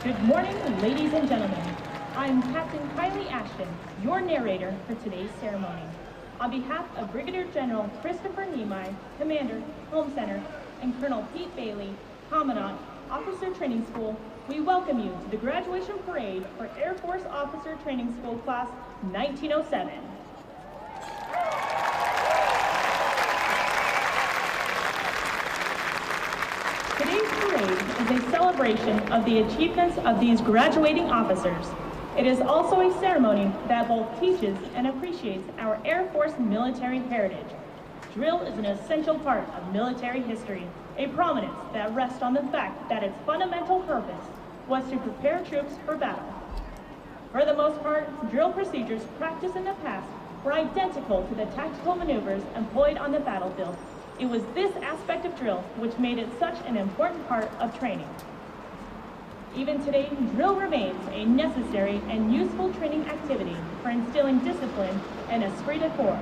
Good morning, ladies and gentlemen. I'm Captain Kylie Ashton, your narrator for today's ceremony. On behalf of Brigadier General Christopher Nemai, Commander, Home Center, and Colonel Pete Bailey, Commandant, Officer Training School, we welcome you to the graduation parade for Air Force Officer Training School Class 1907. Today's parade is a celebration of the achievements of these graduating officers. It is also a ceremony that both teaches and appreciates our Air Force military heritage. Drill is an essential part of military history, a prominence that rests on the fact that its fundamental purpose was to prepare troops for battle. For the most part, drill procedures practiced in the past were identical to the tactical maneuvers employed on the battlefield. It was this aspect of drill which made it such an important part of training. Even today, drill remains a necessary and useful training activity for instilling discipline and esprit de corps.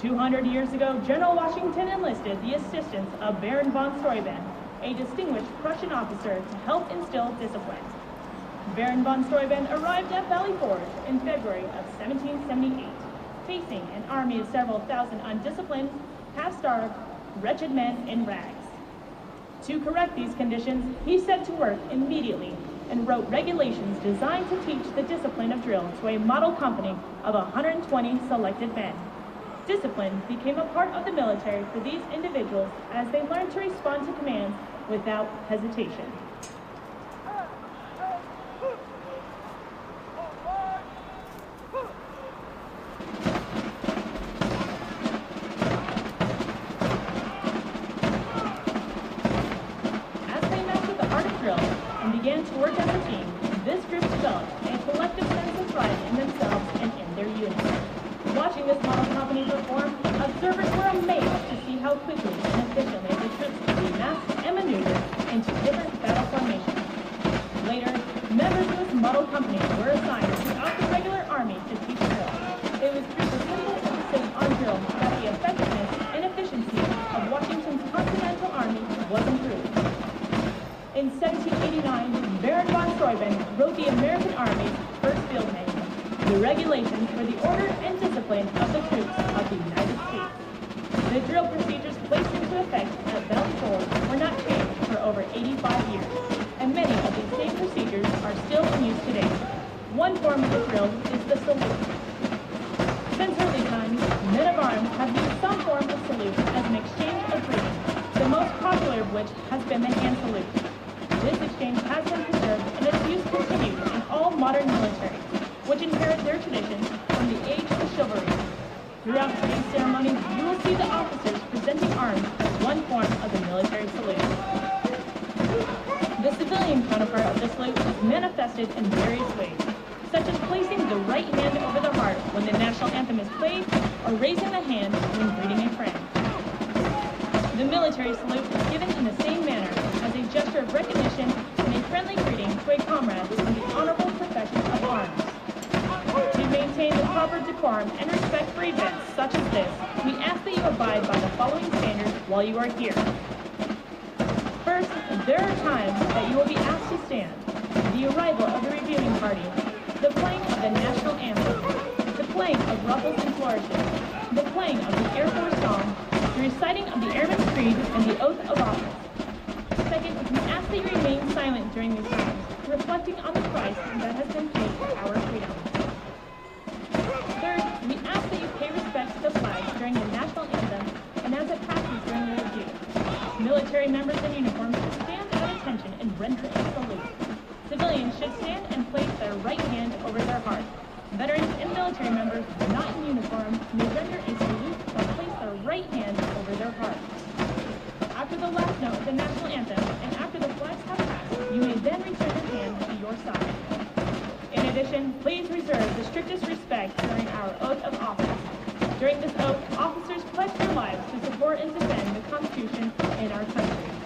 200 years ago, General Washington enlisted the assistance of Baron von Steuben, a distinguished Prussian officer, to help instill discipline. Baron von Steuben arrived at Valley Forge in February of 1778, facing an army of several thousand undisciplined, half-starved, wretched men in rags. To correct these conditions, he set to work immediately and wrote regulations designed to teach the discipline of drill to a model company of 120 selected men. Discipline became a part of the military for these individuals as they learned to respond to commands without hesitation. Began to work as a team, this group developed a collective sense of pride in themselves and in their unit. Watching this model company perform, observers were amazed to see how quickly and efficiently the troops could be massed and maneuvered into different battle formations. Later, members of this model company were assigned throughout the regular army to teach drill. It was through the simple emphasis on drill that the effectiveness and efficiency of Washington's Continental Army was improved. In 1789, Baron von Steuben wrote the American Army's first field manual, the regulations for the order and discipline of the troops of the United States. The drill procedures placed into effect at Valley Forge were not changed for over 85 years, and many of these same procedures are still in use today. One form of the drill is the salute. Since early times, men of arms have used some form of salute as an exchange of greeting, the most popular of which has been the hand salute. This exchange has been preserved and its use continues in all modern militaries, which inherit their traditions from the age of chivalry. Throughout today's ceremony, you will see the officers presenting arms as one form of the military salute. The civilian counterpart of the salute is manifested in various ways, such as placing the right hand over the heart when the national anthem is played, or raising the hand when greeting a friend. The military salute is given in the same manner as a gesture of recognition and a friendly greeting to a comrade in the honorable profession of arms. To maintain the proper decorum and respect for events such as this, we ask that you abide by the following standards while you are here. First, there are times that you will be asked to stand. The arrival of the reviewing party, the playing of the national anthem, the playing of ruffles and flourishes, the playing of the Air Force song, the reciting of the Airman's Creed, and the oath of office. Second, we ask that you remain silent during these times, reflecting on the price that has been paid for our freedom. Third, we ask that you pay respect to the flag during the national anthem and as it passes during the review. Military members in uniform should stand at attention and render a salute. Civilians should stand and place their right hand over their heart. Veterans and military members not in uniform may render a salute or place their right hand over their heart. After the last note of the national anthem and after the flags have passed, you may then return your hand to your side. In addition, please reserve the strictest respect during our oath of office. During this oath, officers pledge their lives to support and defend the Constitution and our country.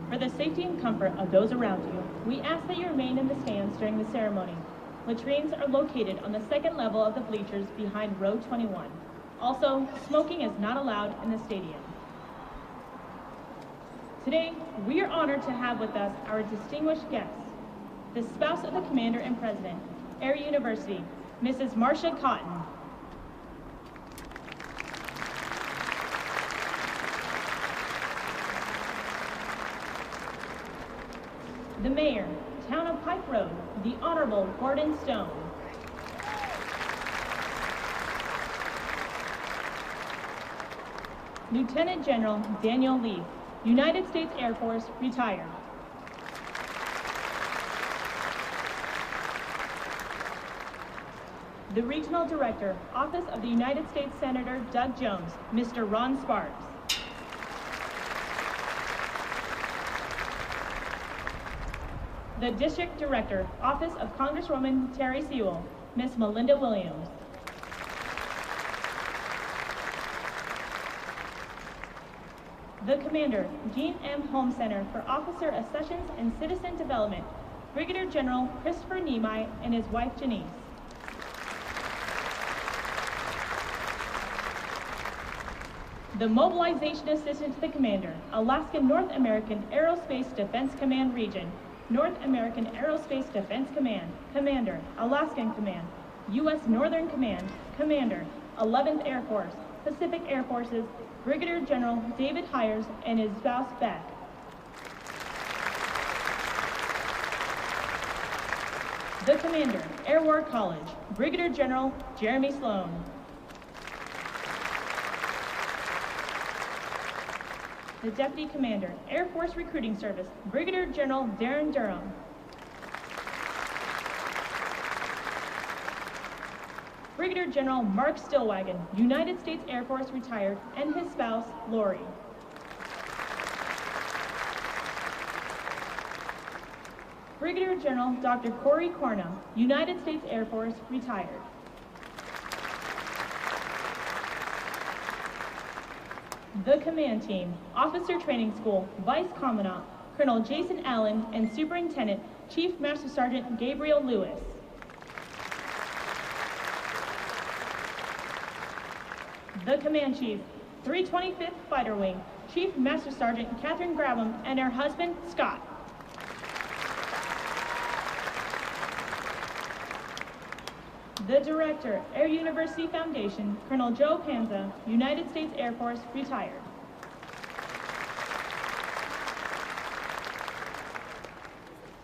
For the safety and comfort of those around you, we ask that you remain in the stands during the ceremony. Latrines are located on the second level of the bleachers behind row 21. Also, smoking is not allowed in the stadium. Today, we are honored to have with us our distinguished guests, the spouse of the Commander and President, Air University, Mrs. Marcia Cotton. The Mayor, Town of Pike Road, the Honorable Gordon Stone. Lieutenant General Daniel Leaf, United States Air Force, retired. The Regional Director, Office of the United States Senator Doug Jones, Mr. Ron Sparks. The District Director, Office of Congresswoman Terry Sewell, Ms. Melinda Williams. The Commander, Jean M. Holmes Center for Officer Accessions and Citizen Development, Brigadier General Christopher Nemai and his wife Janice. The Mobilization Assistant to the Commander, Alaska North American Aerospace Defense Command Region, North American Aerospace Defense Command, Commander, Alaskan Command, U.S. Northern Command, Commander, 11th Air Force, Pacific Air Forces, Brigadier General David Hires and his spouse Beck. The Commander, Air War College, Brigadier General Jeremy Sloan. The Deputy Commander, Air Force Recruiting Service, Brigadier General Darren Durham. Brigadier General Mark Stillwagon, United States Air Force retired, and his spouse, Lori. Brigadier General Dr. Corey Corna, United States Air Force, retired. The Command Team, Officer Training School, Vice Commandant, Colonel Jason Allen, and Superintendent, Chief Master Sergeant Gabriel Lewis. The Command Chief, 325th Fighter Wing, Chief Master Sergeant Catherine Grabham and her husband, Scott. The Director, Air University Foundation, Colonel Joe Panza, United States Air Force, retired.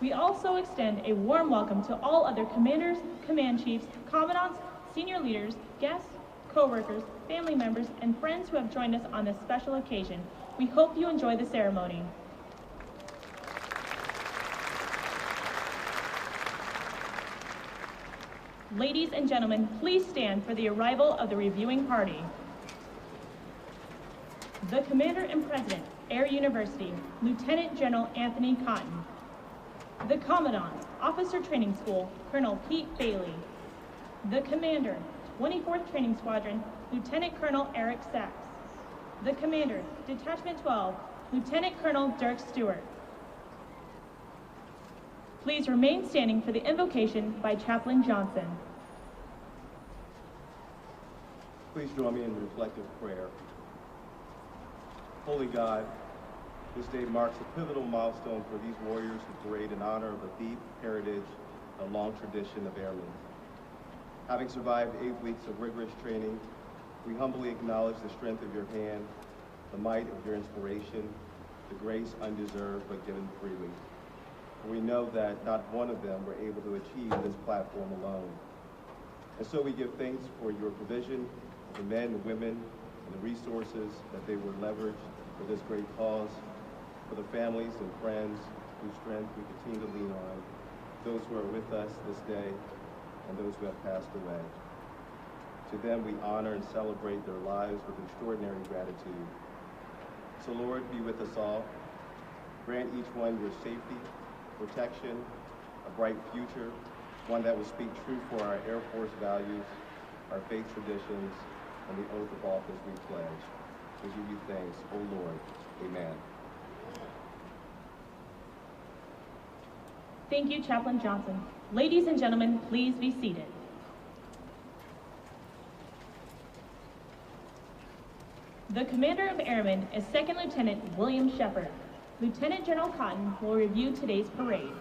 We also extend a warm welcome to all other commanders, command chiefs, commandants, senior leaders, guests, co-workers, family members, and friends who have joined us on this special occasion. We hope you enjoy the ceremony. Ladies and gentlemen, please stand for the arrival of the reviewing party. The Commander and President, Air University, Lieutenant General Anthony Cotton. The Commandant, Officer Training School, Colonel Pete Bailey. The Commander, 24th Training Squadron, Lieutenant Colonel Eric Sachs. The Commander, Detachment 12, Lieutenant Colonel Dirk Stewart. Please remain standing for the invocation by Chaplain Johnson. Please join me in reflective prayer. Holy God, this day marks a pivotal milestone for these warriors who parade in honor of a deep heritage and long tradition of airmen. Having survived 8 weeks of rigorous training, we humbly acknowledge the strength of your hand, the might of your inspiration, the grace undeserved but given freely. We know that not one of them were able to achieve this platform alone. And so we give thanks for your provision of the men and women and the resources that they were leveraged for this great cause, for the families and friends whose strength we continue to lean on, those who are with us this day, and those who have passed away. To them we honor and celebrate their lives with extraordinary gratitude. So Lord, be with us all. Grant each one your safety, protection, a bright future, one that will speak true for our Air Force values, our faith traditions, and the oath of office we pledge. We give you thanks, O Lord. Amen. Thank you, Chaplain Johnson. Ladies and gentlemen, please be seated. The Commander of Airmen is Second Lieutenant William Shepard. Lieutenant General Cotton will review today's parade.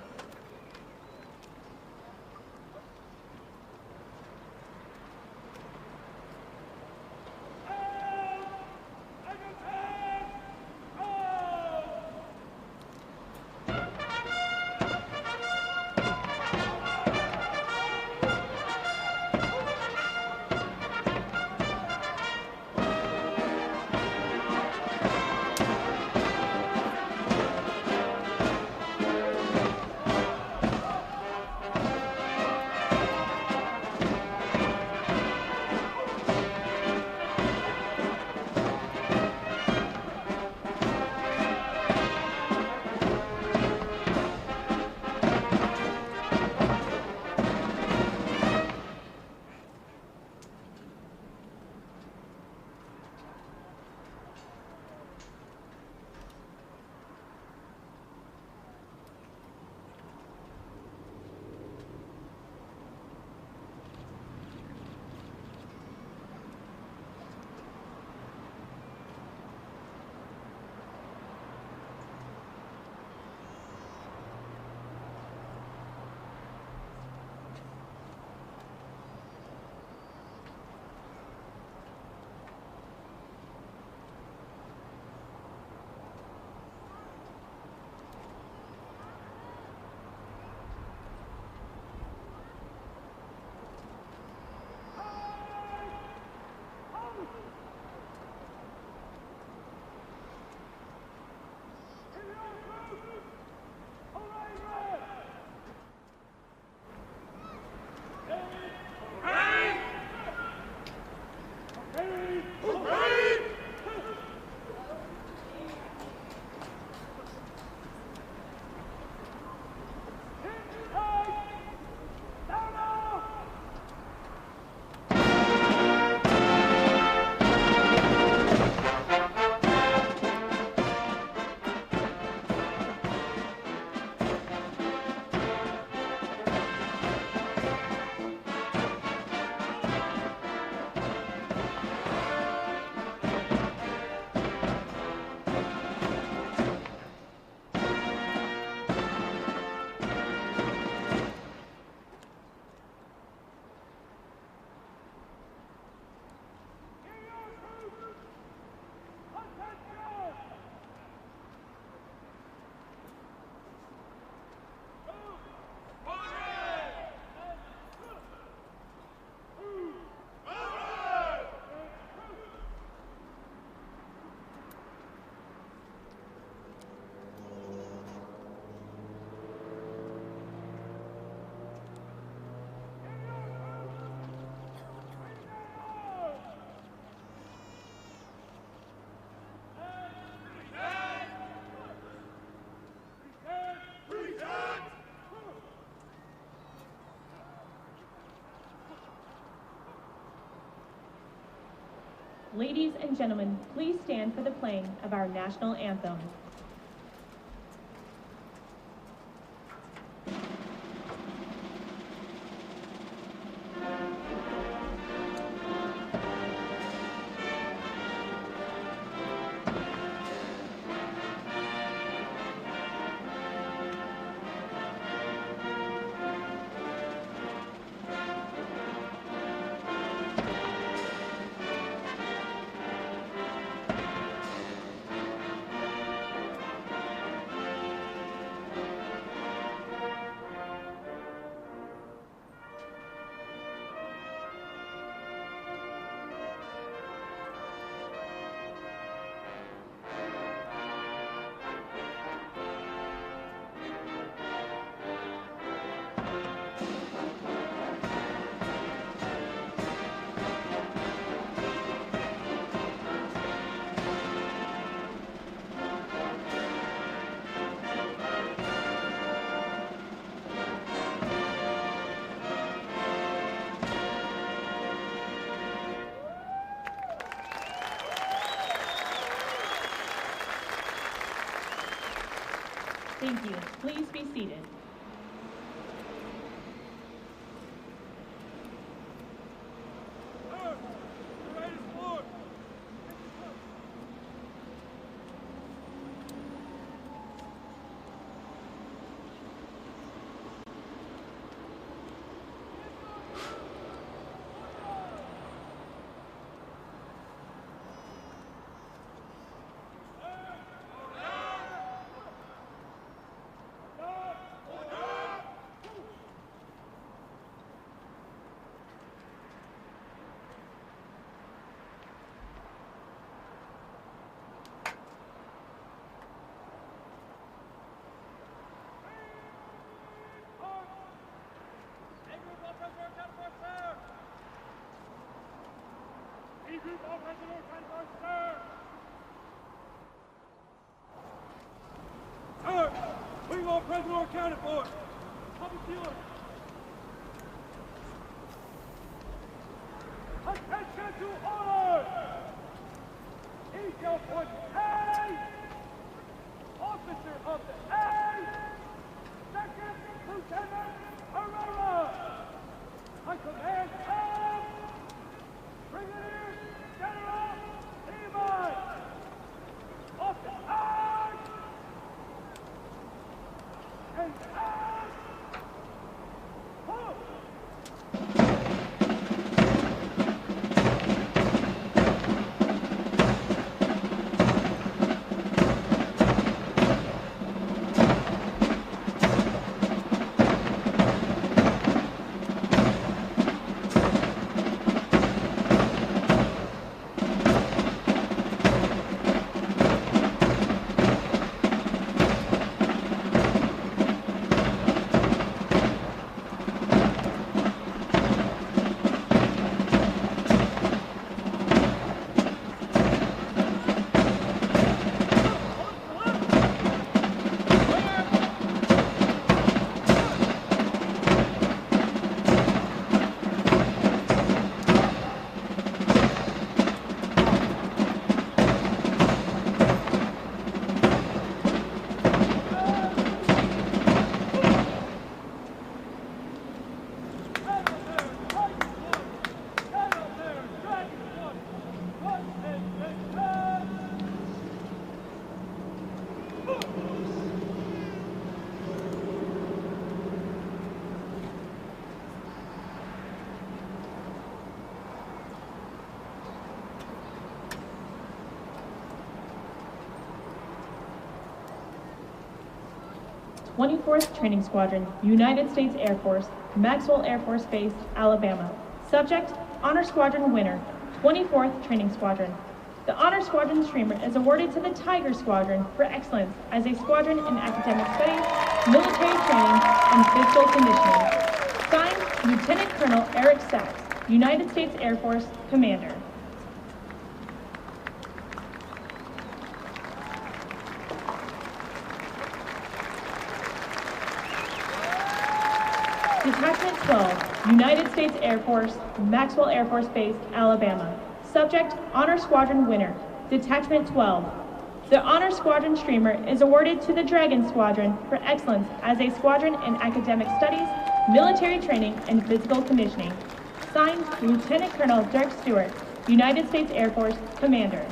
Ladies and gentlemen, please stand for the playing of our national anthem. Thank you. Please be seated. all present or accounted for. Public dealer. Attention to order! Detail point A! Officer of the A! Second Lieutenant Herrera! I command of Brigadier General Levi! Officer I! And I! Halt! th Training Squadron, United States Air Force, Maxwell Air Force Base, Alabama. Subject, Honor Squadron winner, 24th Training Squadron. The Honor Squadron streamer is awarded to the Tiger Squadron for excellence as a squadron in academic studies, military training, and physical conditioning. Signed, Lieutenant Colonel Eric Sachs, United States Air Force, Commander. Detachment 12, United States Air Force, Maxwell Air Force Base, Alabama. Subject, Honor Squadron winner, Detachment 12. The Honor Squadron streamer is awarded to the Dragon Squadron for excellence as a squadron in academic studies, military training, and physical conditioning. Signed, Lieutenant Colonel Dirk Stewart, United States Air Force, Commander.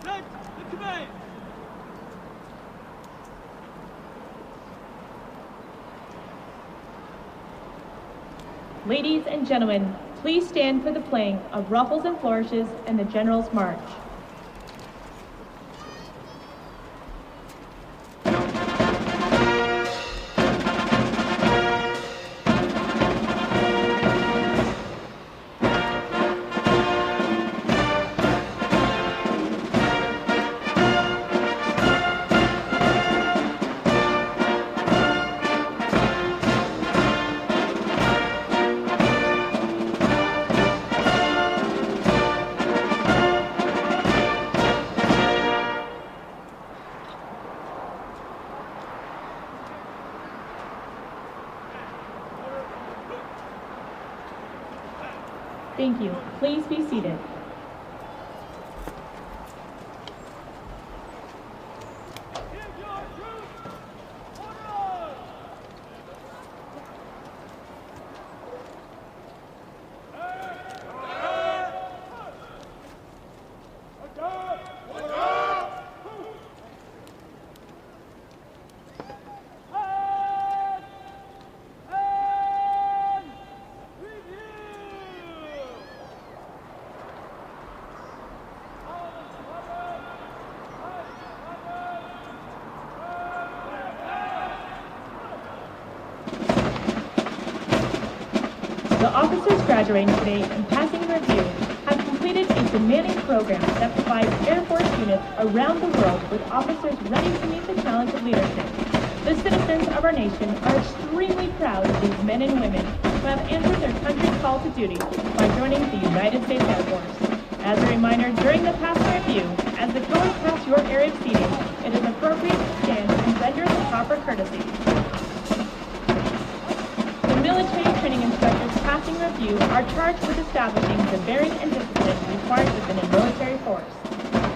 present the command. Ladies and gentlemen, please stand for the playing of Ruffles and Flourishes and the General's March. Thank you. Please be seated. Give your troops order! The officers graduating today and passing review have completed a demanding program that provides Air Force units around the world with officers ready to meet the challenge of leadership. The citizens of our nation are extremely proud of these men and women who have answered their country's call to duty by joining the United States Air Force. As a reminder, during the passing review, as the colors pass your area of seating, it is appropriate to stand and render the proper courtesy. The military training instructors passing review are charged with establishing the VIRIN and discipline required within a military force.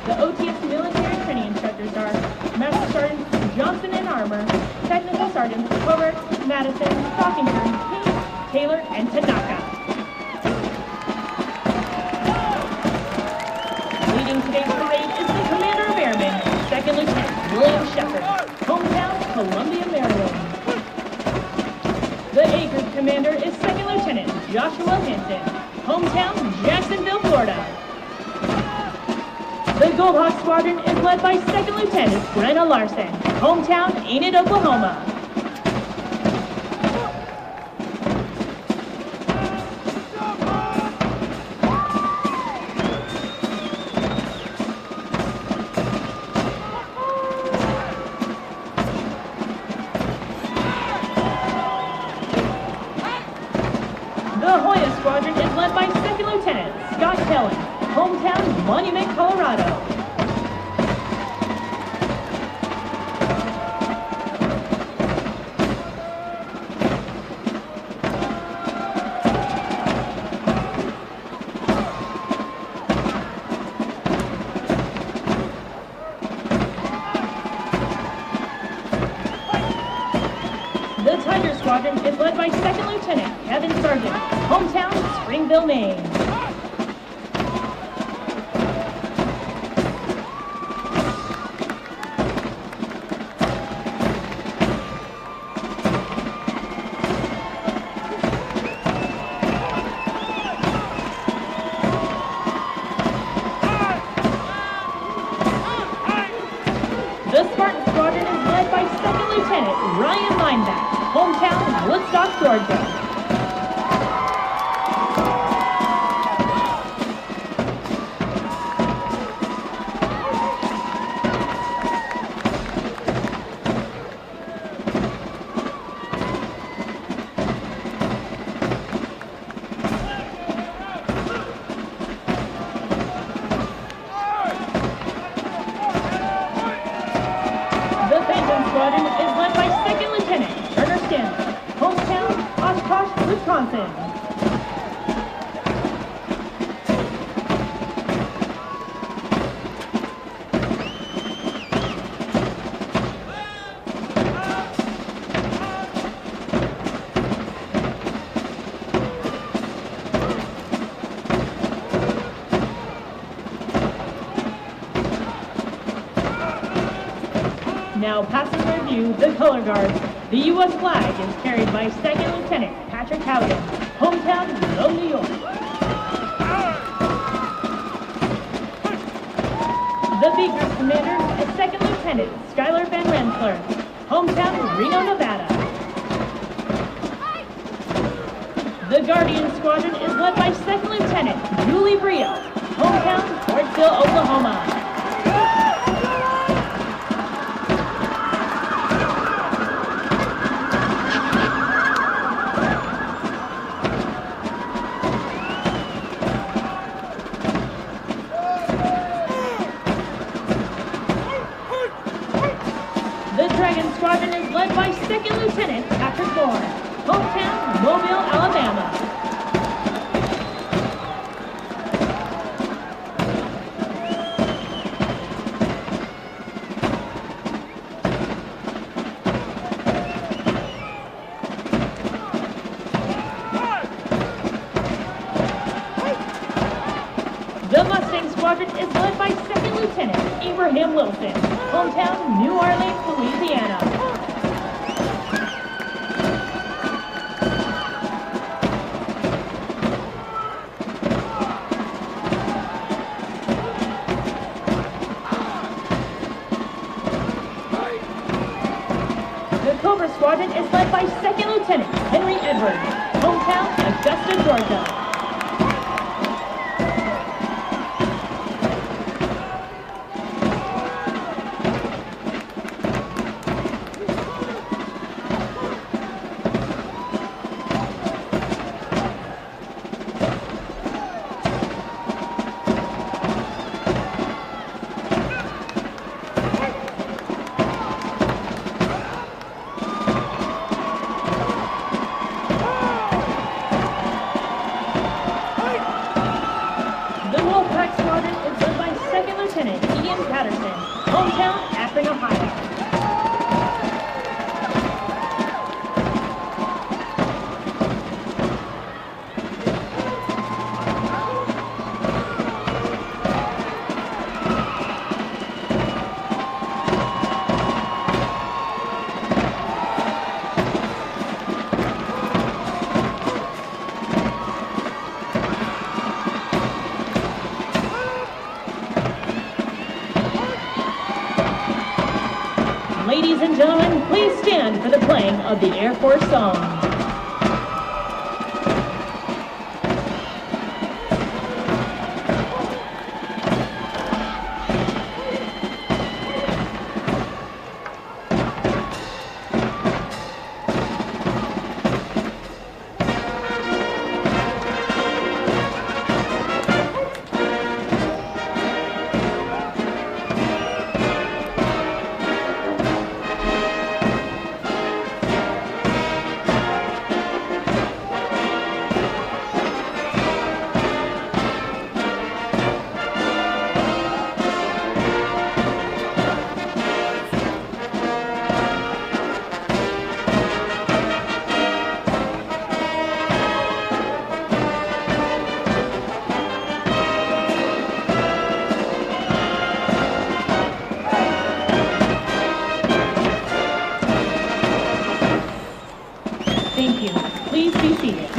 The OTS military training instructors are Master Sergeant Johnson and Armor, Technical Sergeants Covert, Madison, Stockington, King, Taylor, and Tanaka. Leading today's parade is the Commander of Airmen, Second Lieutenant William Shepard, hometown Columbia, Maryland. The A Group Commander is Second Lieutenant Joshua Hinton, hometown Jacksonville, Florida. The Gold Hawk Squadron is led by Second Lieutenant Brenna Larson, hometown Enid, Oklahoma. The Hoya Squadron is led by Second Lieutenant Scott Kellen, hometown Monument, Colorado. The Tiger Squadron is led by Second Lieutenant Kevin Sargent, hometown Springville, Maine. The Spartan Squadron is led by Second Lieutenant Ryan Lineback, hometown Woodstock, Georgia. The Phantom Squadron is led by Second Lieutenant Turner Stanley, hometown Oshkosh, Wisconsin. now passes review the color guard. The U.S. flag is carried by Second Lieutenant Patrick Howden, hometown of New York. The B Group Commander is Second Lieutenant Skylar Van Rensselaer, hometown Reno, Nevada. The Guardian Squadron is led by Second Lieutenant Julie Brio, hometown Fortville, Oklahoma. The Dragon Squadron is led by Second Lieutenant Patrick Bourne, hometown Mobile, Alabama. The Mustang Squadron is led by Second Lieutenant Abraham Wilson, hometown New Orleans, Louisiana. The Cobra Squadron is led by Second Lieutenant Henry Edwards, hometown Augusta, Georgia. Lieutenant Ian Patterson, hometown Akron, Ohio. Ladies and gentlemen, please stand for the playing of the Air Force song. Thank you. Please be seated.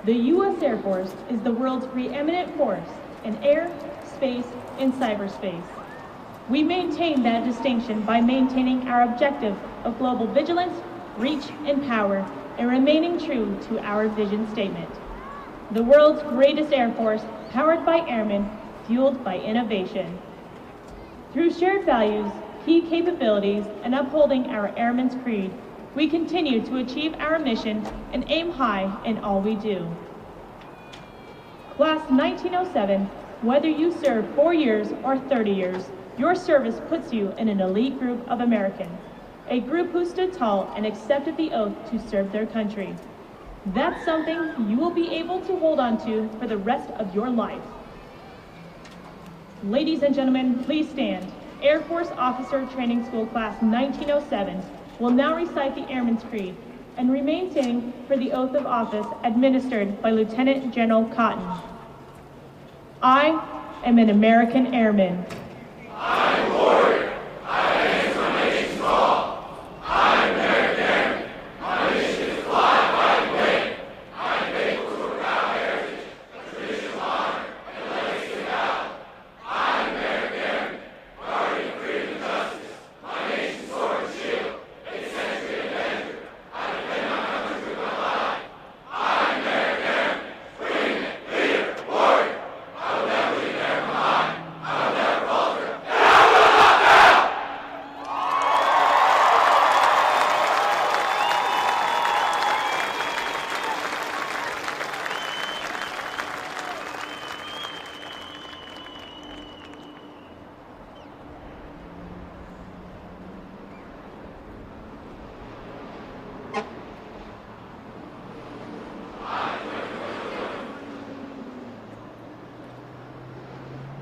The U.S. Air Force is the world's preeminent force in air, space, and cyberspace. We maintain that distinction by maintaining our objective of global vigilance, reach, and power, and remaining true to our vision statement. The world's greatest Air Force, powered by airmen, fueled by innovation. Through shared values, key capabilities, and upholding our Airman's Creed, we continue to achieve our mission and aim high in all we do. Class 1907, whether you serve 4 years or 30 years, your service puts you in an elite group of Americans, a group who stood tall and accepted the oath to serve their country. That's something you will be able to hold on to for the rest of your life. Ladies and gentlemen, please stand. Air Force Officer Training School Class 1907 will now recite the Airman's Creed and remain standing for the oath of office administered by Lieutenant General Cotton. I am an American Airman. I'm a warrior. I advance my nation's call. I'm an American Airman. My mission is to fly, fight, and win. I am faithful to a proud heritage, a tradition of honor, and a legacy of valor. I'm an American Airman, guardian of freedom and justice. My nation's sword and shield, its century of adventure. I defend my country with my life. I'm an American Airman, freeman, leader, warrior. I will never leave an airman behind. I will never falter.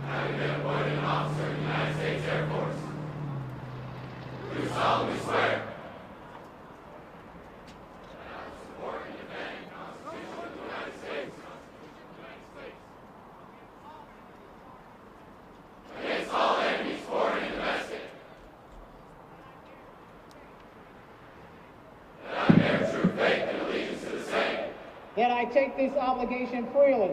Having been appointed an officer in the United States Air Force, do solemnly swear that I will support and defend the Constitution of the United States against all enemies, foreign and domestic, that I bear true faith and allegiance to the same, that I take this obligation freely,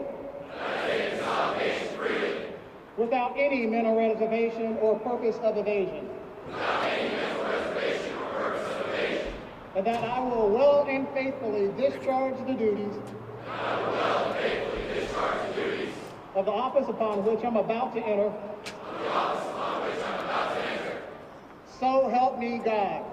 without any mental reservation or purpose of evasion, and that I will well and faithfully discharge the duties of the office upon which I'm about to enter. So help me God.